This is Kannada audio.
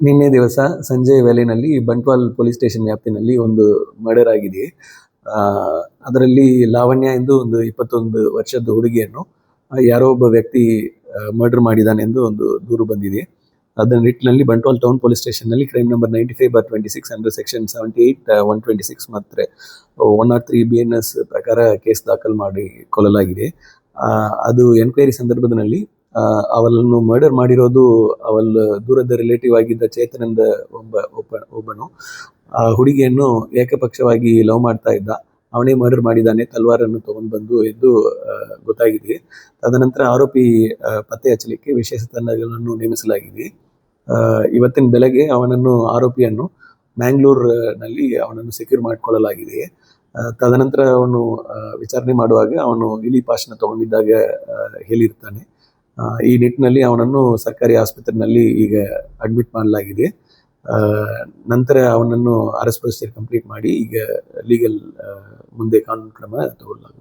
ನಿನ್ನೆ ದಿವಸ ಸಂಜೆ ವೇಳೆಯಲ್ಲಿ ಬಂಟ್ವಾಲ್ ಪೊಲೀಸ್ ಸ್ಟೇಷನ್ ವ್ಯಾಪ್ತಿನಲ್ಲಿ ಒಂದು ಮರ್ಡರ್ ಆಗಿದೆ. ಅದರಲ್ಲಿ ಲಾವಣ್ಯ ಎಂದು ಒಂದು 21 ವರ್ಷದ ಹುಡುಗಿಯನ್ನು ಯಾರೋ ಒಬ್ಬ ವ್ಯಕ್ತಿ ಮರ್ಡರ್ ಮಾಡಿದ್ದಾನೆಂದು ಒಂದು ದೂರು ಬಂದಿದೆ. ಅದರ ನಿಟ್ಟಿನಲ್ಲಿ ಬಂಟ್ವಾಲ್ ಟೌನ್ ಪೊಲೀಸ್ ಸ್ಟೇಷನ್ನಲ್ಲಿ ಕ್ರೈಮ್ ನಂಬರ್ 95/26 ಅಂಡರ್ ಸೆಕ್ಷನ್ 78, 126 ಮತ್ತು 103 BNS ಪ್ರಕಾರ ಕೇಸ್ ದಾಖಲು ಮಾಡಿ ಕೊಲ್ಲಲಾಗಿದೆ. ಅದು ಎನ್ಕ್ವೈರಿ ಸಂದರ್ಭದಲ್ಲಿ ಅವಳನ್ನು ಮರ್ಡರ್ ಮಾಡಿರೋದು ಅವಳ ದೂರದ ರಿಲೇಟಿವ್ ಆಗಿದ್ದ ಚೇತನ್ ಎಂದ ಒಬ್ಬನು ಆ ಹುಡುಗಿಯನ್ನು ಏಕಪಕ್ಷವಾಗಿ ಲವ್ ಮಾಡ್ತಾ ಇದ್ದ. ಅವನೇ ಮರ್ಡರ್ ಮಾಡಿದ್ದಾನೆ, ತಲ್ವಾರನ್ನು ತಗೊಂಡು ಬಂದು ಎಂದು ಗೊತ್ತಾಗಿದೆ. ತದನಂತರ ಆರೋಪಿ ಪತ್ತೆ ಹಚ್ಚಲಿಕ್ಕೆ ವಿಶೇಷ ತಂಡಗಳನ್ನು ನೇಮಿಸಲಾಗಿದೆ. ಇವತ್ತಿನ ಬೆಳಗ್ಗೆ ಆರೋಪಿಯನ್ನು ಮ್ಯಾಂಗ್ಳೂರ್ನಲ್ಲಿ ಅವನನ್ನು ಸೆಕ್ಯೂರ್ ಮಾಡಿಕೊಳ್ಳಲಾಗಿದೆ. ತದನಂತರ ಅವನು ವಿಚಾರಣೆ ಮಾಡುವಾಗ ಅವನು ಇಲಿಪಾಶನ ತಗೊಂಡಿದ್ದಾಗ ಹೇಳಿರ್ತಾನೆ. ಈ ನಿಟ್ಟಿನಲ್ಲಿ ಅವನನ್ನು ಸರ್ಕಾರಿ ಆಸ್ಪತ್ರೆಯಲ್ಲಿ ಈಗ ಅಡ್ಮಿಟ್ ಮಾಡಲಾಗಿದೆ. ನಂತರ ಅವನನ್ನು ಅರೆಸ್ಟ್ ಪ್ರೊಸೀಜರ್ ಕಂಪ್ಲೀಟ್ ಮಾಡಿ ಈಗ ಲೀಗಲ್ ಮುಂದೆ ಕಾನೂನು ಕ್ರಮ ತಗೊಳ್ಳಲಾಗಿದೆ.